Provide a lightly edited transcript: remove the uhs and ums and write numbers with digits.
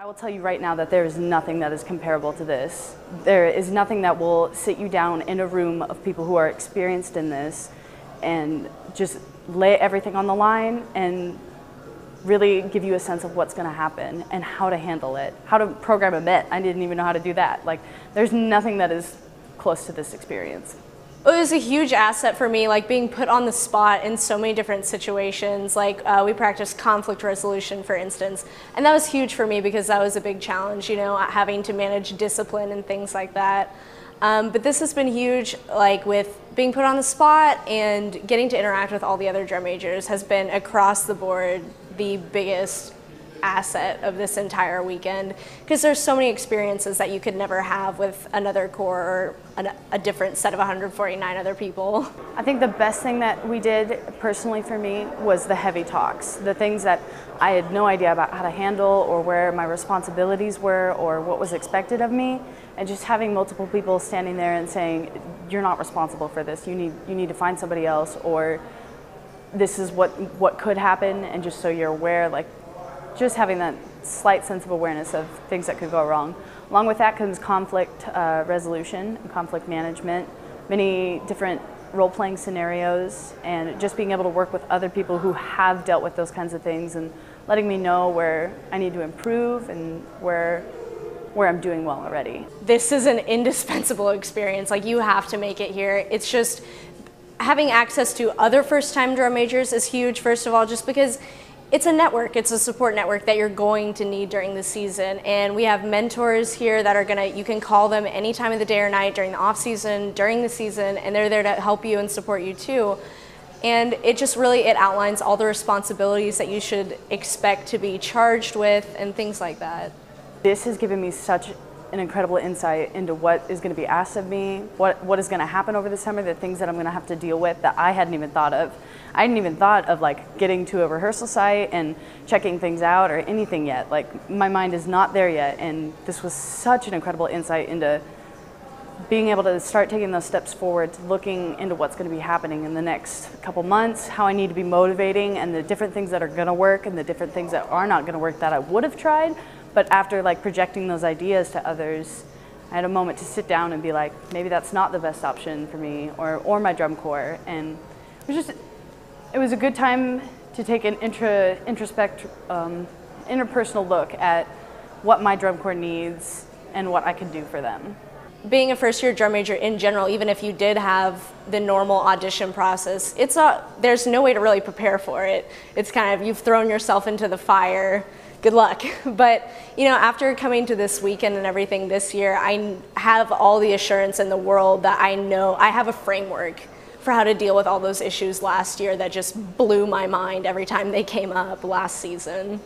I will tell you right now that there is nothing that is comparable to this. There is nothing that will sit you down in a room of people who are experienced in this and just lay everything on the line and really give you a sense of what's going to happen and how to handle it, how to program a bit. I didn't even know how to do that. Like, there's nothing that is close to this experience. It was a huge asset for me, like being put on the spot in so many different situations. Like we practiced conflict resolution, for instance, and that was huge for me because that was a big challenge, you know, having to manage discipline and things like that. But this has been huge, like with being put on the spot and getting to interact with all the other drum majors has been across the board the biggest asset of this entire weekend, because there's so many experiences that you could never have with another corps or a different set of 149 other people. I think the best thing that we did personally for me was the heavy talks, the things that I had no idea about how to handle or where my responsibilities were or what was expected of me, and just having multiple people standing there and saying, you're not responsible for this, you need to find somebody else, or this is what could happen, and just so you're aware, like just having that slight sense of awareness of things that could go wrong. Along with that comes conflict resolution and conflict management, many different role-playing scenarios, and just being able to work with other people who have dealt with those kinds of things and letting me know where I need to improve and where I'm doing well already. This is an indispensable experience. Like, you have to make it here. It's just having access to other first-time drum majors is huge, first of all, just because it's a network, it's a support network that you're going to need during the season. And we have mentors here that are you can call them any time of the day or night during the off season, during the season, and they're there to help you and support you too. And it just really, it outlines all the responsibilities that you should expect to be charged with and things like that. This has given me such an incredible insight into what is going to be asked of me, what is going to happen over the summer, the things that I'm going to have to deal with that I hadn't even thought of. I hadn't even thought of like getting to a rehearsal site and checking things out or anything yet. Like, my mind is not there yet, and this was such an incredible insight into being able to start taking those steps forward, to looking into what's going to be happening in the next couple months, how I need to be motivating, and the different things that are going to work and the different things that are not going to work that I would have tried. But after like projecting those ideas to others, I had a moment to sit down and be like, maybe that's not the best option for me or my drum corps. And it was a good time to take an interpersonal look at what my drum corps needs and what I can do for them. Being a first-year drum major in general, even if you did have the normal audition process, there's no way to really prepare for it. It's kind of, you've thrown yourself into the fire. Good luck. But, you know, after coming to this weekend and everything this year, I have all the assurance in the world that I know I have a framework for how to deal with all those issues last year that just blew my mind every time they came up last season.